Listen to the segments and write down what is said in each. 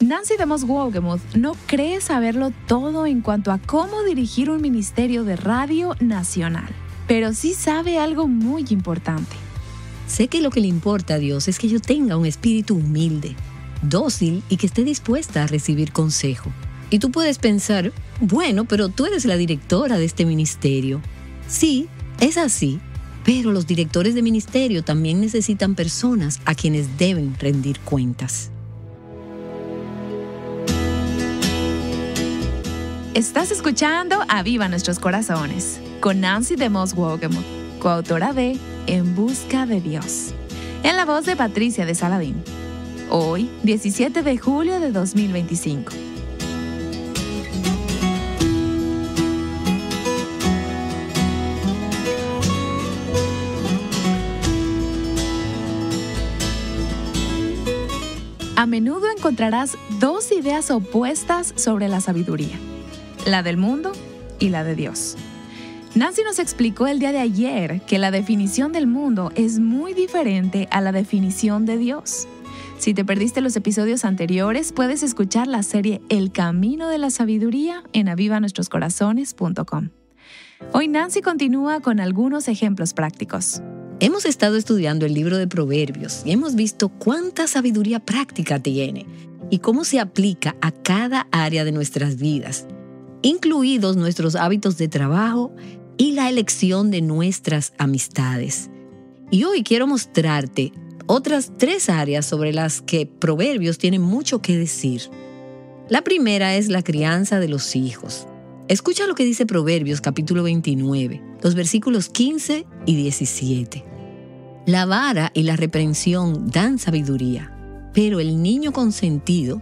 Nancy DeMoss Wolgemuth no cree saberlo todo en cuanto a cómo dirigir un ministerio de radio nacional, pero sí sabe algo muy importante. Sé que lo que le importa a Dios es que yo tenga un espíritu humilde, dócil y que esté dispuesta a recibir consejo. Y tú puedes pensar, bueno, pero tú eres la directora de este ministerio. Sí, es así, pero los directores de ministerio también necesitan personas a quienes deben rendir cuentas. Estás escuchando Aviva Nuestros Corazones con Nancy DeMoss Wolgemuth, coautora de En Busca de Dios, en la voz de Patricia de Saladín. Hoy, 17 de julio de 2025. A menudo encontrarás dos ideas opuestas sobre la sabiduría, la del mundo y la de Dios. Nancy nos explicó el día de ayer que la definición del mundo es muy diferente a la definición de Dios. Si te perdiste los episodios anteriores, puedes escuchar la serie El Camino de la Sabiduría en avivanuestroscorazones.com. Hoy Nancy continúa con algunos ejemplos prácticos. Hemos estado estudiando el libro de Proverbios y hemos visto cuánta sabiduría práctica tiene y cómo se aplica a cada área de nuestras vidas, incluidos nuestros hábitos de trabajo y la elección de nuestras amistades. Y hoy quiero mostrarte otras 3 áreas sobre las que Proverbios tiene mucho que decir. La primera es la crianza de los hijos. Escucha lo que dice Proverbios capítulo 29, los versículos 15 y 17. La vara y la reprensión dan sabiduría, pero el niño consentido,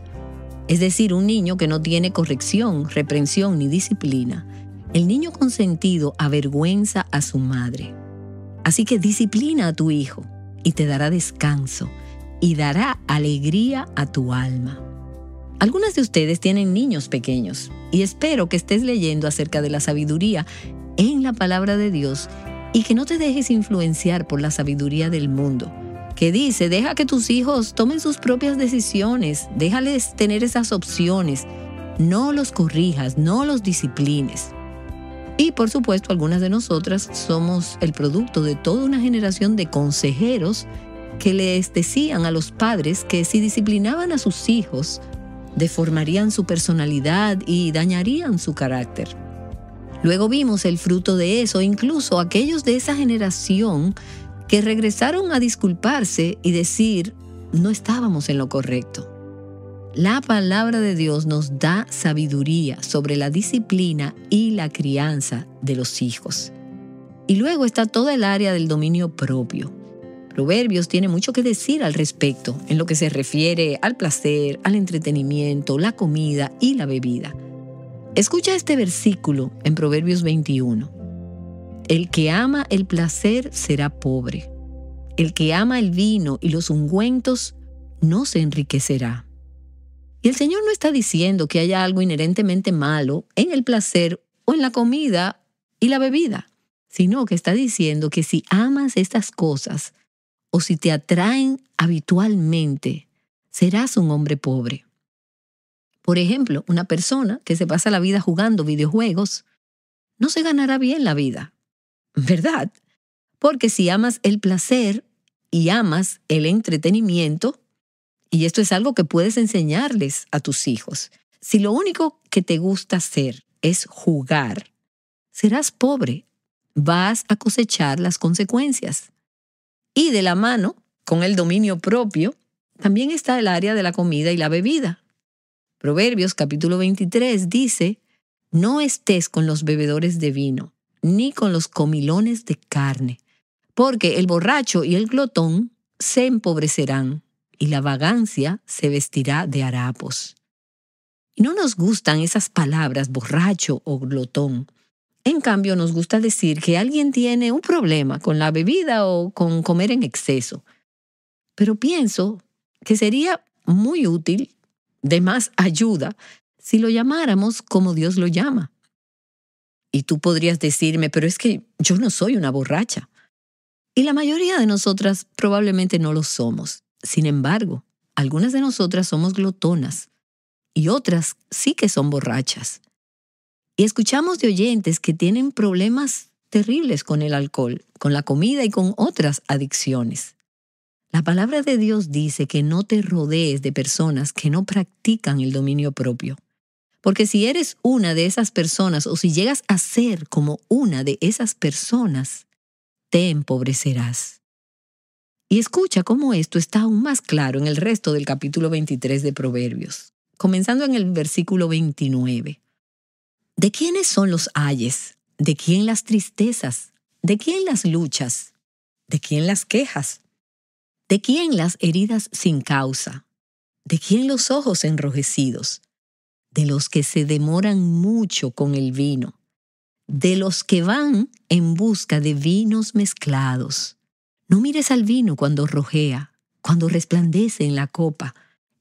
es decir, un niño que no tiene corrección, reprensión ni disciplina, el niño consentido avergüenza a su madre. Así que disciplina a tu hijo y te dará descanso y dará alegría a tu alma. Algunas de ustedes tienen niños pequeños y espero que estés leyendo acerca de la sabiduría en la palabra de Dios y que no te dejes influenciar por la sabiduría del mundo, que dice, deja que tus hijos tomen sus propias decisiones, déjales tener esas opciones, no los corrijas, no los disciplines. Y por supuesto, algunas de nosotras somos el producto de toda una generación de consejeros que les decían a los padres que si disciplinaban a sus hijos, deformarían su personalidad y dañarían su carácter. Luego vimos el fruto de eso, incluso aquellos de esa generación que regresaron a disculparse y decir, no estábamos en lo correcto. La palabra de Dios nos da sabiduría sobre la disciplina y la crianza de los hijos. Y luego está toda el área del dominio propio. Proverbios tiene mucho que decir al respecto en lo que se refiere al placer, al entretenimiento, la comida y la bebida. Escucha este versículo en Proverbios 21. El que ama el placer será pobre. El que ama el vino y los ungüentos no se enriquecerá. Y el Señor no está diciendo que haya algo inherentemente malo en el placer o en la comida y la bebida, sino que está diciendo que si amas estas cosas o si te atraen habitualmente, serás un hombre pobre. Por ejemplo, una persona que se pasa la vida jugando videojuegos no se ganará bien la vida, ¿verdad? Porque si amas el placer y amas el entretenimiento, y esto es algo que puedes enseñarles a tus hijos, si lo único que te gusta hacer es jugar, serás pobre, vas a cosechar las consecuencias. Y de la mano, con el dominio propio, también está el área de la comida y la bebida. Proverbios capítulo 23 dice, no estés con los bebedores de vino, ni con los comilones de carne, porque el borracho y el glotón se empobrecerán, y la vagancia se vestirá de harapos. Y no nos gustan esas palabras borracho o glotón. En cambio, nos gusta decir que alguien tiene un problema con la bebida o con comer en exceso. Pero pienso que sería muy útil, de más ayuda, si lo llamáramos como Dios lo llama. Y tú podrías decirme, pero es que yo no soy una borracha. Y la mayoría de nosotras probablemente no lo somos. Sin embargo, algunas de nosotras somos glotonas. y otras sí que son borrachas. Y escuchamos de oyentes que tienen problemas terribles con el alcohol, con la comida y con otras adicciones. La palabra de Dios dice que no te rodees de personas que no practican el dominio propio. Porque si eres una de esas personas o si llegas a ser como una de esas personas, te empobrecerás. Y escucha cómo esto está aún más claro en el resto del capítulo 23 de Proverbios, comenzando en el versículo 29. ¿De quiénes son los ayes? ¿De quién las tristezas? ¿De quién las luchas? ¿De quién las quejas? ¿De quién las heridas sin causa? ¿De quién los ojos enrojecidos? De los que se demoran mucho con el vino, de los que van en busca de vinos mezclados. No mires al vino cuando rojea, cuando resplandece en la copa.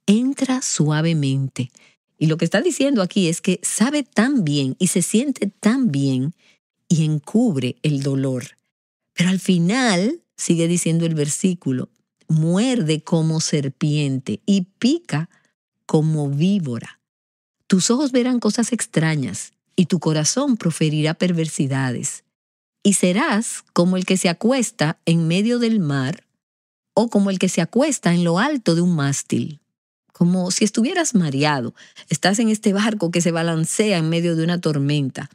Entra suavemente. Y lo que está diciendo aquí es que sabe tan bien y se siente tan bien y encubre el dolor. Pero al final, sigue diciendo el versículo, muerde como serpiente y pica como víbora. Tus ojos verán cosas extrañas y tu corazón proferirá perversidades. Y serás como el que se acuesta en medio del mar o como el que se acuesta en lo alto de un mástil. Como si estuvieras mareado. Estás en este barco que se balancea en medio de una tormenta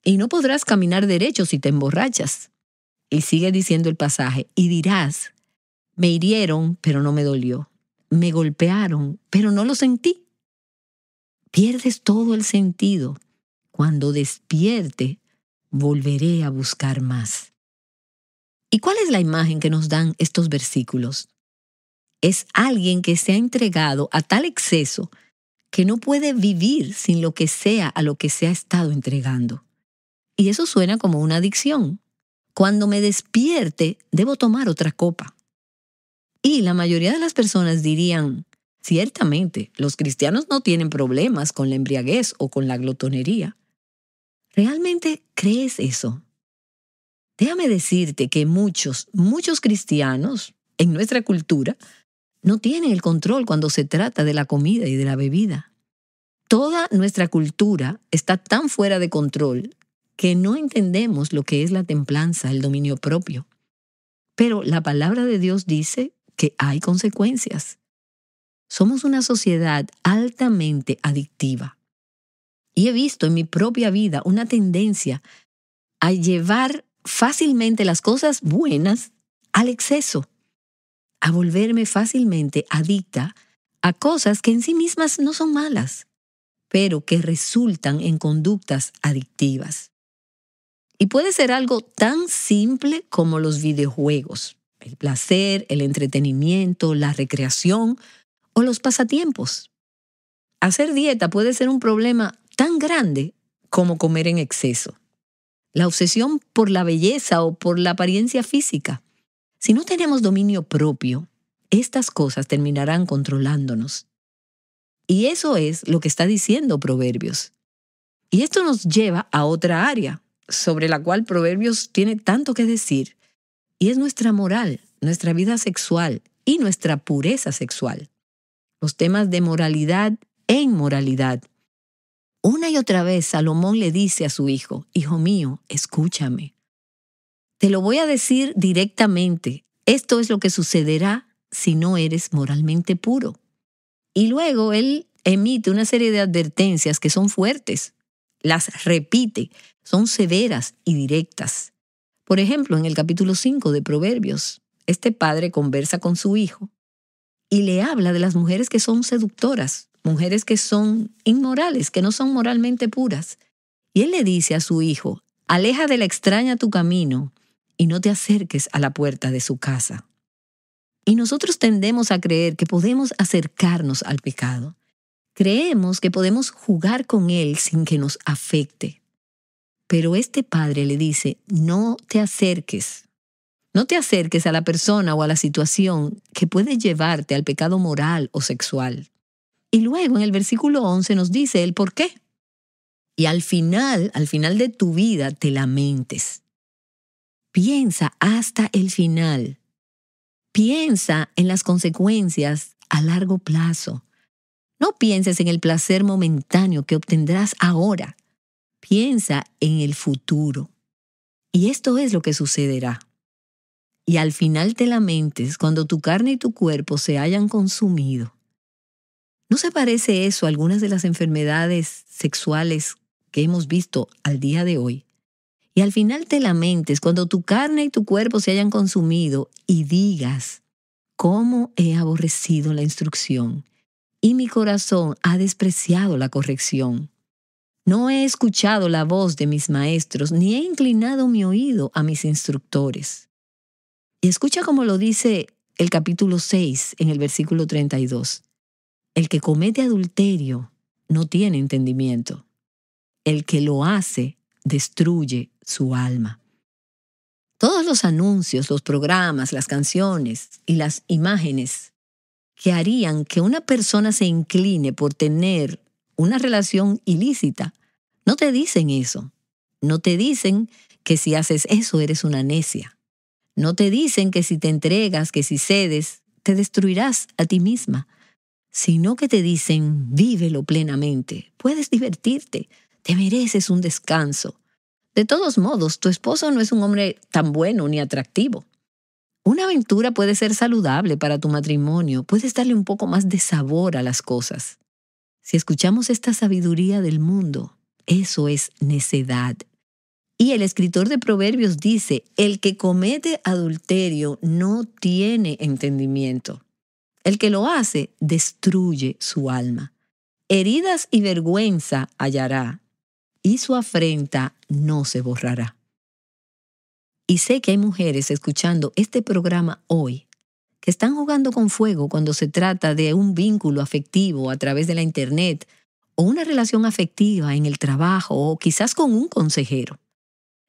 y no podrás caminar derecho si te emborrachas. Y sigue diciendo el pasaje, y dirás, me hirieron, pero no me dolió. Me golpearon, pero no lo sentí. Pierdes todo el sentido. Cuando despierte, volveré a buscar más. ¿Y cuál es la imagen que nos dan estos versículos? Es alguien que se ha entregado a tal exceso que no puede vivir sin lo que sea a lo que se ha estado entregando. Y eso suena como una adicción. Cuando me despierte, debo tomar otra copa. Y la mayoría de las personas dirían, ciertamente, los cristianos no tienen problemas con la embriaguez o con la glotonería. ¿Realmente crees eso? Déjame decirte que muchos cristianos en nuestra cultura no tienen el control cuando se trata de la comida y de la bebida. Toda nuestra cultura está tan fuera de control que no entendemos lo que es la templanza, el dominio propio. Pero la palabra de Dios dice que hay consecuencias. Somos una sociedad altamente adictiva. Y he visto en mi propia vida una tendencia a llevar fácilmente las cosas buenas al exceso, a volverme fácilmente adicta a cosas que en sí mismas no son malas, pero que resultan en conductas adictivas. Y puede ser algo tan simple como los videojuegos, el placer, el entretenimiento, la recreación o los pasatiempos. Hacer dieta puede ser un problema tan grande como comer en exceso. La obsesión por la belleza o por la apariencia física. Si no tenemos dominio propio, estas cosas terminarán controlándonos. Y eso es lo que está diciendo Proverbios. Y esto nos lleva a otra área, sobre la cual Proverbios tiene tanto que decir, y es nuestra moral, nuestra vida sexual y nuestra pureza sexual. Los temas de moralidad e inmoralidad. Una y otra vez Salomón le dice a su hijo, hijo mío, escúchame. Te lo voy a decir directamente, esto es lo que sucederá si no eres moralmente puro. Y luego él emite una serie de advertencias que son fuertes, las repite, son severas y directas. Por ejemplo, en el capítulo 5 de Proverbios, este padre conversa con su hijo y le habla de las mujeres que son seductoras, mujeres que son inmorales, que no son moralmente puras. Y él le dice a su hijo, aleja de la extraña tu camino y no te acerques a la puerta de su casa. Y nosotros tendemos a creer que podemos acercarnos al pecado. Creemos que podemos jugar con él sin que nos afecte. Pero este padre le dice, no te acerques. No te acerques a la persona o a la situación que puede llevarte al pecado moral o sexual. Y luego en el versículo 11 nos dice el por qué. Y al final de tu vida te lamentes. Piensa hasta el final. Piensa en las consecuencias a largo plazo. No pienses en el placer momentáneo que obtendrás ahora. Piensa en el futuro. Y esto es lo que sucederá. Y al final te lamentes cuando tu carne y tu cuerpo se hayan consumido. ¿No se parece eso a algunas de las enfermedades sexuales que hemos visto al día de hoy? Y al final te lamentes cuando tu carne y tu cuerpo se hayan consumido y digas, ¿cómo he aborrecido la instrucción? Y mi corazón ha despreciado la corrección. No he escuchado la voz de mis maestros, ni he inclinado mi oído a mis instructores. Y escucha cómo lo dice el capítulo 6 en el versículo 32. El que comete adulterio no tiene entendimiento. El que lo hace destruye su alma. Todos los anuncios, los programas, las canciones y las imágenes que harían que una persona se incline por tener una relación ilícita, no te dicen eso. No te dicen que si haces eso eres una necia. No te dicen que si te entregas, que si cedes, te destruirás a ti misma, sino que te dicen, vívelo plenamente, puedes divertirte, te mereces un descanso. De todos modos, tu esposo no es un hombre tan bueno ni atractivo. Una aventura puede ser saludable para tu matrimonio, puedes darle un poco más de sabor a las cosas. Si escuchamos esta sabiduría del mundo, eso es necedad. Y el escritor de Proverbios dice, el que comete adulterio no tiene entendimiento. El que lo hace destruye su alma. Heridas y vergüenza hallará, y su afrenta no se borrará. Y sé que hay mujeres escuchando este programa hoy que están jugando con fuego cuando se trata de un vínculo afectivo a través de la internet o una relación afectiva en el trabajo o quizás con un consejero.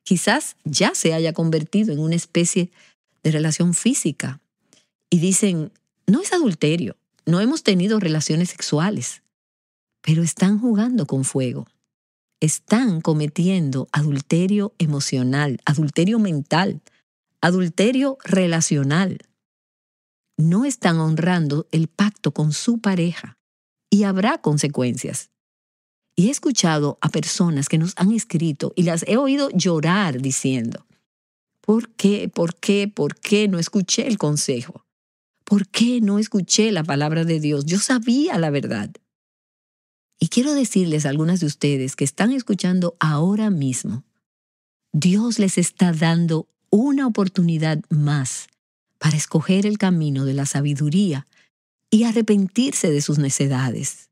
Quizás ya se haya convertido en una especie de relación física y dicen, no es adulterio, no hemos tenido relaciones sexuales, pero están jugando con fuego. Están cometiendo adulterio emocional, adulterio mental, adulterio relacional. No están honrando el pacto con su pareja y habrá consecuencias. Y he escuchado a personas que nos han escrito y las he oído llorar diciendo, ¿por qué no escuché el consejo? ¿Por qué no escuché la palabra de Dios? Yo sabía la verdad. Y quiero decirles a algunas de ustedes que están escuchando ahora mismo, Dios les está dando una oportunidad más para escoger el camino de la sabiduría y arrepentirse de sus necedades.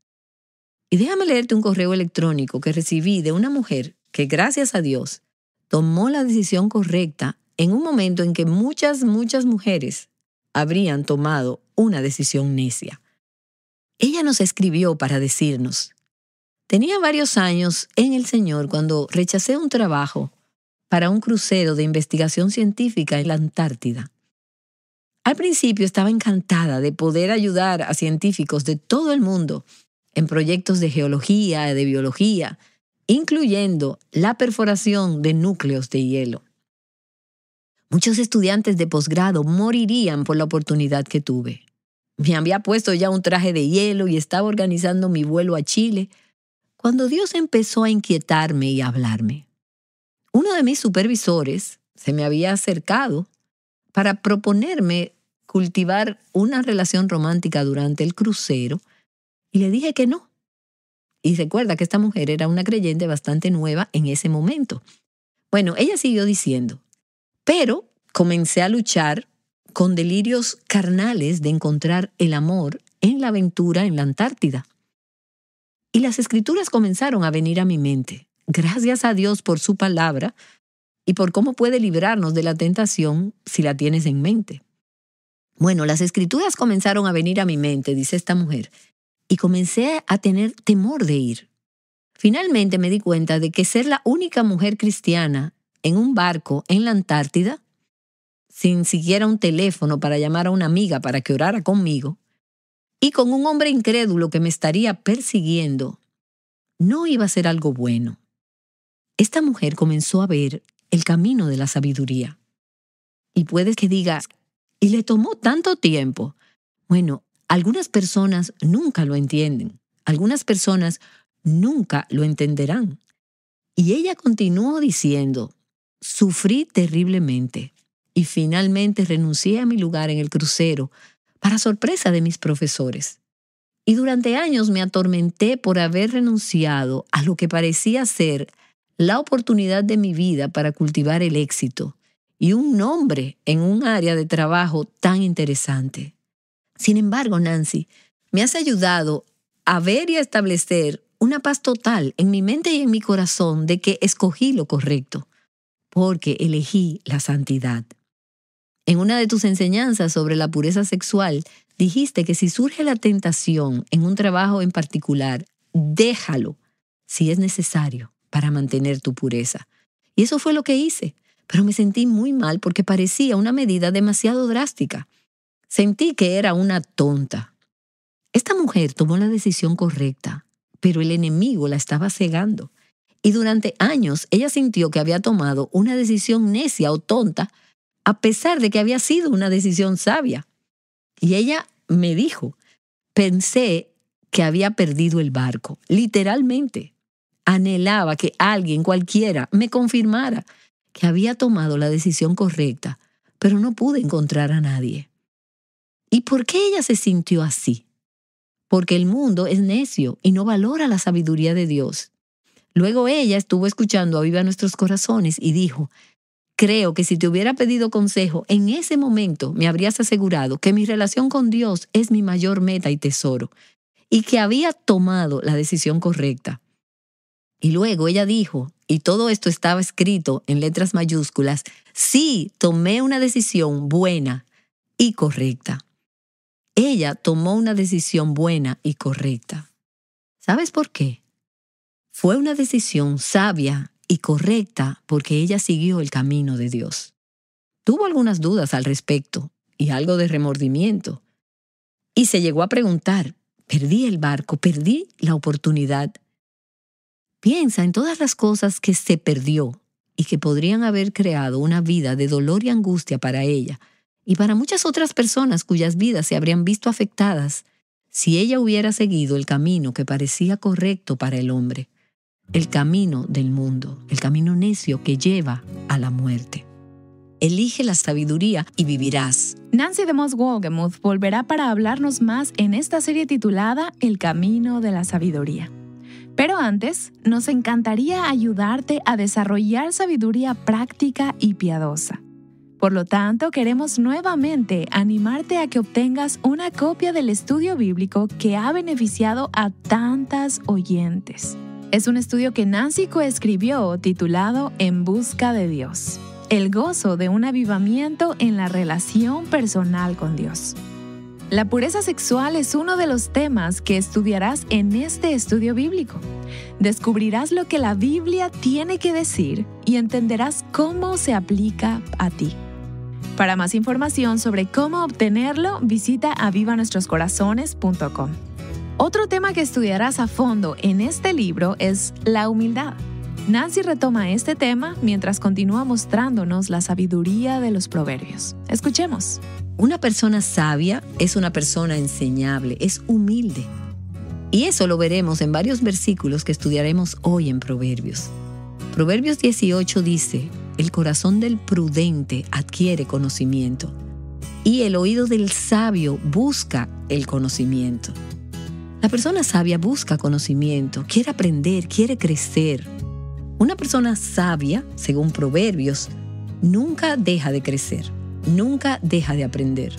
Y déjame leerte un correo electrónico que recibí de una mujer que, gracias a Dios, tomó la decisión correcta en un momento en que muchas mujeres habrían tomado una decisión necia. Ella nos escribió para decirnos, tenía varios años en el Señor cuando rechacé un trabajo para un crucero de investigación científica en la Antártida. Al principio estaba encantada de poder ayudar a científicos de todo el mundo en proyectos de geología, de biología, incluyendo la perforación de núcleos de hielo. Muchos estudiantes de posgrado morirían por la oportunidad que tuve. Me había puesto ya un traje de hielo y estaba organizando mi vuelo a Chile, cuando Dios empezó a inquietarme y a hablarme. Uno de mis supervisores se me había acercado para proponerme cultivar una relación romántica durante el crucero y le dije que no. Y recuerda que esta mujer era una creyente bastante nueva en ese momento. Bueno, ella siguió diciendo, pero comencé a luchar con delirios carnales de encontrar el amor en la aventura en la Antártida. Y las escrituras comenzaron a venir a mi mente. Gracias a Dios por su palabra y por cómo puede librarnos de la tentación si la tienes en mente. Bueno, las escrituras comenzaron a venir a mi mente, dice esta mujer, y comencé a tener temor de ir. Finalmente me di cuenta de que ser la única mujer cristiana en un barco en la Antártida, sin siquiera un teléfono para llamar a una amiga para que orara conmigo, y con un hombre incrédulo que me estaría persiguiendo, no iba a ser algo bueno. Esta mujer comenzó a ver el camino de la sabiduría. Y puedes que digas, ¿y le tomó tanto tiempo? Bueno, algunas personas nunca lo entienden. Algunas personas nunca lo entenderán. Y ella continuó diciendo, sufrí terriblemente y finalmente renuncié a mi lugar en el crucero para sorpresa de mis profesores. Y durante años me atormenté por haber renunciado a lo que parecía ser la oportunidad de mi vida para cultivar el éxito y un nombre en un área de trabajo tan interesante. Sin embargo, Nancy, me has ayudado a ver y a establecer una paz total en mi mente y en mi corazón de que escogí lo correcto, porque elegí la santidad. En una de tus enseñanzas sobre la pureza sexual, dijiste que si surge la tentación en un trabajo en particular, déjalo si es necesario para mantener tu pureza. Y eso fue lo que hice, pero me sentí muy mal porque parecía una medida demasiado drástica. Sentí que era una tonta. Esta mujer tomó la decisión correcta, pero el enemigo la estaba cegando. Y durante años ella sintió que había tomado una decisión necia o tonta, a pesar de que había sido una decisión sabia. Y ella me dijo, pensé que había perdido el barco, literalmente. Anhelaba que alguien, cualquiera, me confirmara que había tomado la decisión correcta, pero no pude encontrar a nadie. ¿Y por qué ella se sintió así? Porque el mundo es necio y no valora la sabiduría de Dios. Luego ella estuvo escuchando Aviva Nuestros Corazones y dijo, creo que si te hubiera pedido consejo en ese momento me habrías asegurado que mi relación con Dios es mi mayor meta y tesoro y que había tomado la decisión correcta. Y luego ella dijo, y todo esto estaba escrito en letras mayúsculas, sí, tomé una decisión buena y correcta. Ella tomó una decisión buena y correcta. ¿Sabes por qué? Fue una decisión sabia y correcta porque ella siguió el camino de Dios. Tuvo algunas dudas al respecto y algo de remordimiento. Y se llegó a preguntar, ¿perdí el barco? ¿Perdí la oportunidad? Piensa en todas las cosas que se perdió y que podrían haber creado una vida de dolor y angustia para ella y para muchas otras personas cuyas vidas se habrían visto afectadas si ella hubiera seguido el camino que parecía correcto para el hombre. El camino del mundo, el camino necio que lleva a la muerte. Elige la sabiduría y vivirás. Nancy DeMoss Wolgemuth volverá para hablarnos más en esta serie titulada El Camino de la Sabiduría. Pero antes, nos encantaría ayudarte a desarrollar sabiduría práctica y piadosa. Por lo tanto, queremos nuevamente animarte a que obtengas una copia del estudio bíblico que ha beneficiado a tantas oyentes. Es un estudio que Nancy coescribió titulado En busca de Dios. El gozo de un avivamiento en la relación personal con Dios. La pureza sexual es uno de los temas que estudiarás en este estudio bíblico. Descubrirás lo que la Biblia tiene que decir y entenderás cómo se aplica a ti. Para más información sobre cómo obtenerlo, visita avivanuestroscorazones.com. Otro tema que estudiarás a fondo en este libro es la humildad. Nancy retoma este tema mientras continúa mostrándonos la sabiduría de los proverbios. Escuchemos. Una persona sabia es una persona enseñable, es humilde. Y eso lo veremos en varios versículos que estudiaremos hoy en Proverbios. Proverbios 18 dice, el corazón del prudente adquiere conocimiento y el oído del sabio busca el conocimiento. La persona sabia busca conocimiento, quiere aprender, quiere crecer. Una persona sabia, según Proverbios, nunca deja de crecer, nunca deja de aprender.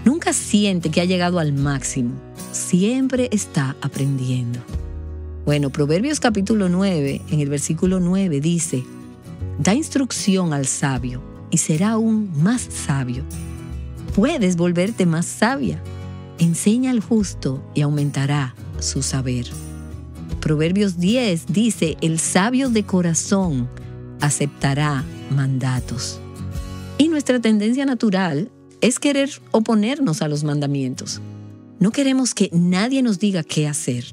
Nunca siente que ha llegado al máximo, siempre está aprendiendo. Bueno, Proverbios capítulo 9, en el versículo 9 dice, da instrucción al sabio y será aún más sabio. Puedes volverte más sabia. Enseña al justo y aumentará su saber. Proverbios 10 dice, el sabio de corazón aceptará mandatos. Y nuestra tendencia natural es querer oponernos a los mandamientos. No queremos que nadie nos diga qué hacer.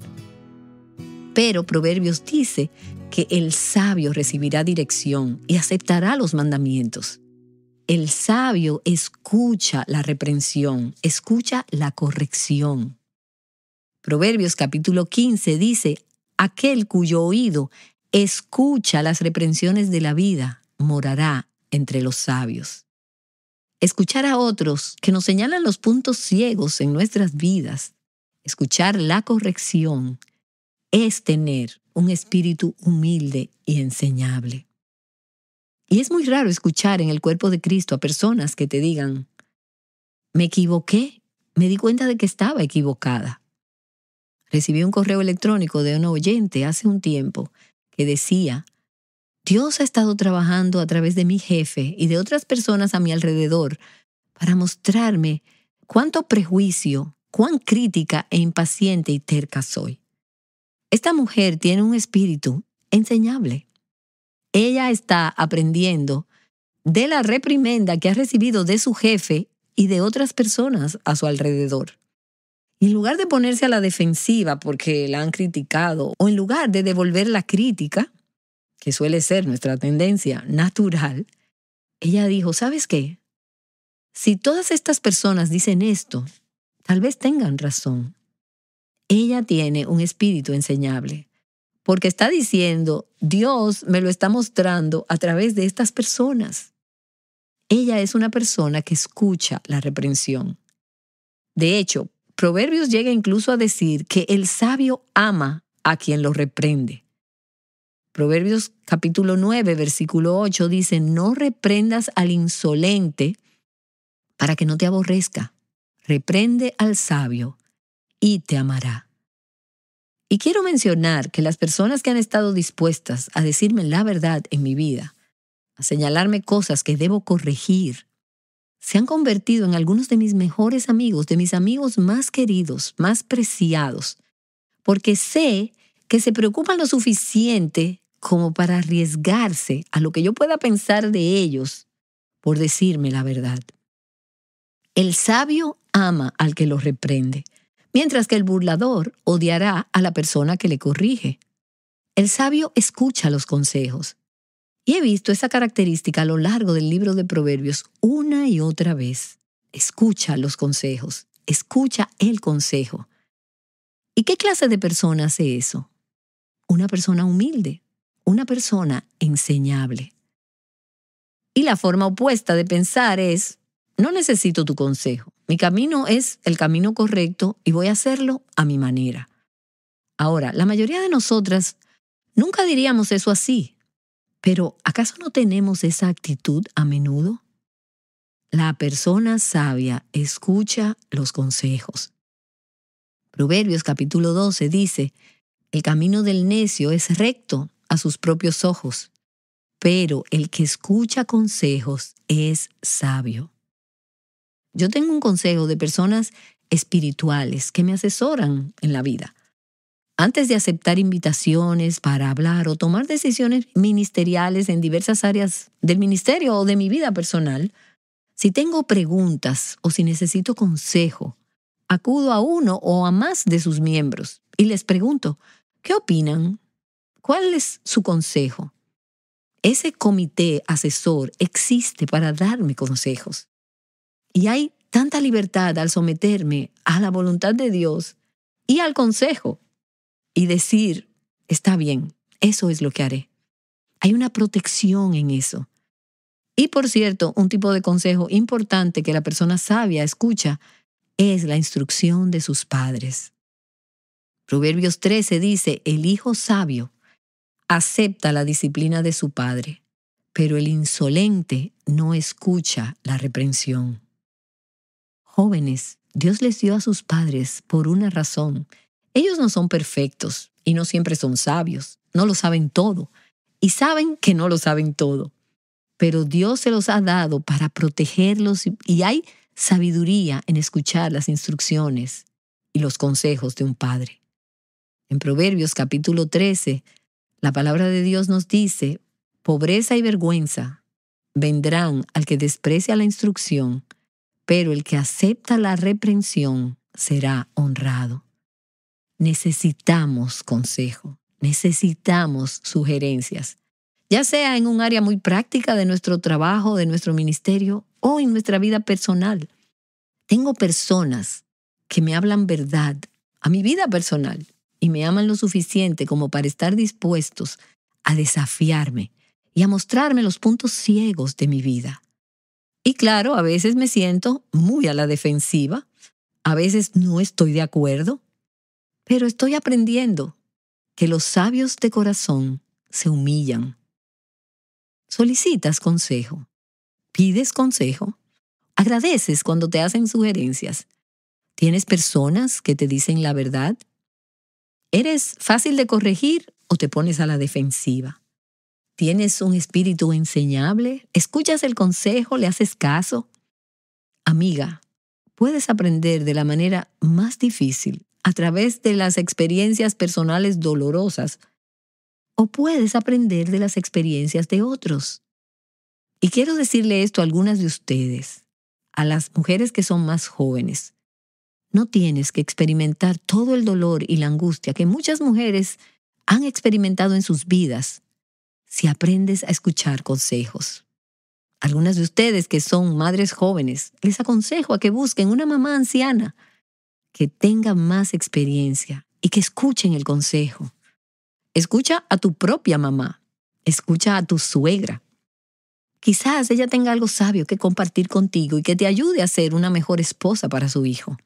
Pero Proverbios dice que el sabio recibirá dirección y aceptará los mandamientos. El sabio escucha la reprensión, escucha la corrección. Proverbios capítulo 15 dice, aquel cuyo oído escucha las reprensiones de la vida, morará entre los sabios. Escuchar a otros que nos señalan los puntos ciegos en nuestras vidas, escuchar la corrección, es tener un espíritu humilde y enseñable. Y es muy raro escuchar en el cuerpo de Cristo a personas que te digan, me equivoqué, me di cuenta de que estaba equivocada. Recibí un correo electrónico de un oyente hace un tiempo que decía, Dios ha estado trabajando a través de mi jefe y de otras personas a mi alrededor para mostrarme cuánto prejuicio, cuán crítica e impaciente y terca soy. Esta mujer tiene un espíritu enseñable. Ella está aprendiendo de la reprimenda que ha recibido de su jefe y de otras personas a su alrededor. Y en lugar de ponerse a la defensiva porque la han criticado, o en lugar de devolver la crítica, que suele ser nuestra tendencia natural, ella dijo, ¿sabes qué? Si todas estas personas dicen esto, tal vez tengan razón. Ella tiene un espíritu enseñable, porque está diciendo, Dios me lo está mostrando a través de estas personas. Ella es una persona que escucha la reprensión. De hecho, Proverbios llega incluso a decir que el sabio ama a quien lo reprende. Proverbios capítulo 9, versículo 8 dice, no reprendas al insolente para que no te aborrezca. Reprende al sabio y te amará. Y quiero mencionar que las personas que han estado dispuestas a decirme la verdad en mi vida, a señalarme cosas que debo corregir, se han convertido en algunos de mis mejores amigos, de mis amigos más queridos, más preciados, porque sé que se preocupan lo suficiente como para arriesgarse a lo que yo pueda pensar de ellos por decirme la verdad. El sabio ama al que lo reprende, mientras que el burlador odiará a la persona que le corrige. El sabio escucha los consejos. Y he visto esa característica a lo largo del libro de Proverbios una y otra vez. Escucha los consejos, escucha el consejo. ¿Y qué clase de persona hace eso? Una persona humilde, una persona enseñable. Y la forma opuesta de pensar es, no necesito tu consejo. Mi camino es el camino correcto y voy a hacerlo a mi manera. Ahora, la mayoría de nosotras nunca diríamos eso así. Pero, ¿acaso no tenemos esa actitud a menudo? La persona sabia escucha los consejos. Proverbios capítulo 12 dice, el camino del necio es recto a sus propios ojos, pero el que escucha consejos es sabio. Yo tengo un consejo de personas espirituales que me asesoran en la vida. Antes de aceptar invitaciones para hablar o tomar decisiones ministeriales en diversas áreas del ministerio o de mi vida personal, si tengo preguntas o si necesito consejo, acudo a uno o a más de sus miembros y les pregunto, ¿qué opinan? ¿Cuál es su consejo? Ese comité asesor existe para darme consejos. Y hay tanta libertad al someterme a la voluntad de Dios y al consejo. Y decir, está bien, eso es lo que haré. Hay una protección en eso. Y por cierto, un tipo de consejo importante que la persona sabia escucha es la instrucción de sus padres. Proverbios 13 dice, el hijo sabio acepta la disciplina de su padre, pero el insolente no escucha la reprensión. Jóvenes, Dios les dio a sus padres por una razón. Ellos no son perfectos y no siempre son sabios, no lo saben todo y saben que no lo saben todo. Pero Dios se los ha dado para protegerlos y hay sabiduría en escuchar las instrucciones y los consejos de un padre. En Proverbios capítulo 13, la palabra de Dios nos dice, pobreza y vergüenza vendrán al que desprecia la instrucción, pero el que acepta la reprensión será honrado. Necesitamos consejo, necesitamos sugerencias, ya sea en un área muy práctica de nuestro trabajo, de nuestro ministerio o en nuestra vida personal. Tengo personas que me hablan verdad a mi vida personal y me aman lo suficiente como para estar dispuestos a desafiarme y a mostrarme los puntos ciegos de mi vida. Y claro, a veces me siento muy a la defensiva, a veces no estoy de acuerdo, pero estoy aprendiendo que los sabios de corazón se humillan. Solicitas consejo, pides consejo, agradeces cuando te hacen sugerencias. ¿Tienes personas que te dicen la verdad? ¿Eres fácil de corregir o te pones a la defensiva? ¿Tienes un espíritu enseñable? ¿Escuchas el consejo? ¿Le haces caso? Amiga, puedes aprender de la manera más difícil a través de las experiencias personales dolorosas o puedes aprender de las experiencias de otros. Y quiero decirle esto a algunas de ustedes, a las mujeres que son más jóvenes. No tienes que experimentar todo el dolor y la angustia que muchas mujeres han experimentado en sus vidas si aprendes a escuchar consejos. Algunas de ustedes que son madres jóvenes, les aconsejo a que busquen una mamá anciana que tenga más experiencia y que escuchen el consejo. Escucha a tu propia mamá, escucha a tu suegra. Quizás ella tenga algo sabio que compartir contigo y que te ayude a ser una mejor esposa para su hijo.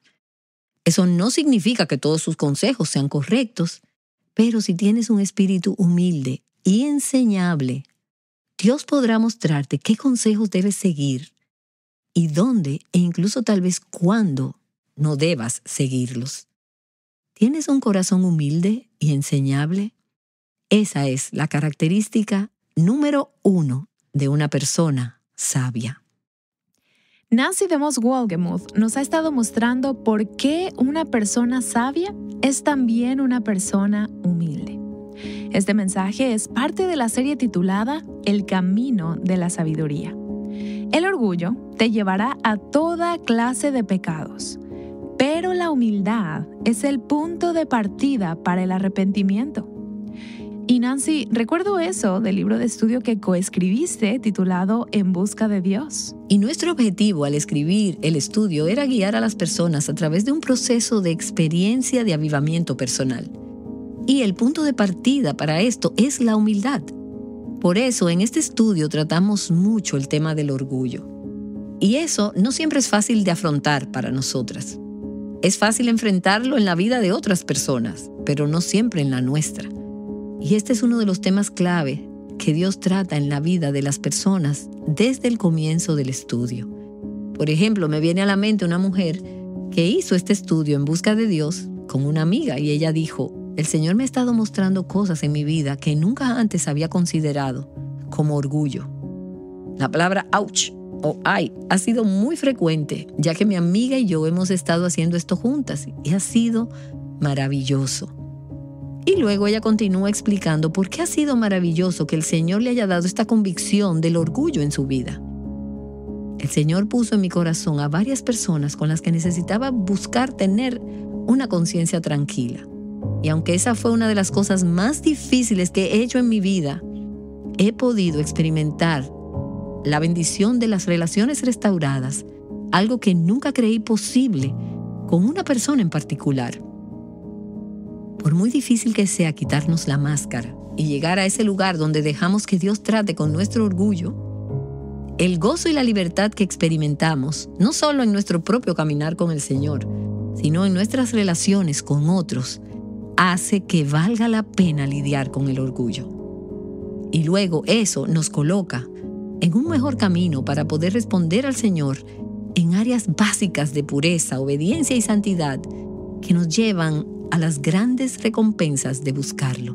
Eso no significa que todos sus consejos sean correctos, pero si tienes un espíritu humilde y enseñable, Dios podrá mostrarte qué consejos debes seguir y dónde e incluso tal vez cuándo no debas seguirlos. ¿Tienes un corazón humilde y enseñable? Esa es la característica número 1 de una persona sabia. Nancy DeMoss Wolgemuth nos ha estado mostrando por qué una persona sabia es también una persona humilde. Este mensaje es parte de la serie titulada El Camino de la Sabiduría. El orgullo te llevará a toda clase de pecados, pero la humildad es el punto de partida para el arrepentimiento. Y Nancy, recuerdo eso del libro de estudio que coescribiste titulado En Busca de Dios. Y nuestro objetivo al escribir el estudio era guiar a las personas a través de un proceso de experiencia de avivamiento personal. Y el punto de partida para esto es la humildad. Por eso en este estudio tratamos mucho el tema del orgullo. Y eso no siempre es fácil de afrontar para nosotras. Es fácil enfrentarlo en la vida de otras personas, pero no siempre en la nuestra. Y este es uno de los temas clave que Dios trata en la vida de las personas desde el comienzo del estudio. Por ejemplo, me viene a la mente una mujer que hizo este estudio en busca de Dios con una amiga y ella dijo: el Señor me ha estado mostrando cosas en mi vida que nunca antes había considerado, como orgullo. La palabra ouch o ay ha sido muy frecuente, ya que mi amiga y yo hemos estado haciendo esto juntas y ha sido maravilloso. Y luego ella continúa explicando por qué ha sido maravilloso que el Señor le haya dado esta convicción del orgullo en su vida. El Señor puso en mi corazón a varias personas con las que necesitaba buscar tener una conciencia tranquila. Y aunque esa fue una de las cosas más difíciles que he hecho en mi vida, he podido experimentar la bendición de las relaciones restauradas, algo que nunca creí posible con una persona en particular. Por muy difícil que sea quitarnos la máscara y llegar a ese lugar donde dejamos que Dios trate con nuestro orgullo, el gozo y la libertad que experimentamos, no solo en nuestro propio caminar con el Señor, sino en nuestras relaciones con otros, hace que valga la pena lidiar con el orgullo. Y luego eso nos coloca en un mejor camino para poder responder al Señor en áreas básicas de pureza, obediencia y santidad que nos llevan a las grandes recompensas de buscarlo.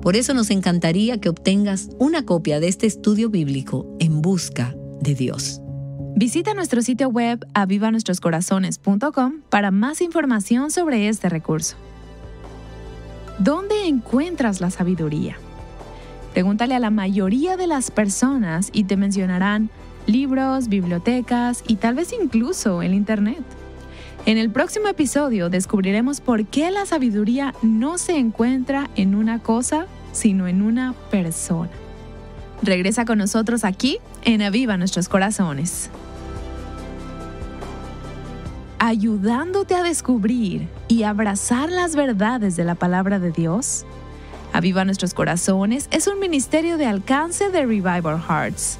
Por eso nos encantaría que obtengas una copia de este estudio bíblico En Busca de Dios. Visita nuestro sitio web avivanuestroscorazones.com para más información sobre este recurso. ¿Dónde encuentras la sabiduría? Pregúntale a la mayoría de las personas y te mencionarán libros, bibliotecas y tal vez incluso el Internet. En el próximo episodio descubriremos por qué la sabiduría no se encuentra en una cosa, sino en una persona. Regresa con nosotros aquí en Aviva Nuestros Corazones. ayudándote a descubrir y abrazar las verdades de la palabra de Dios? Aviva Nuestros Corazones es un ministerio de alcance de Revive Our Hearts.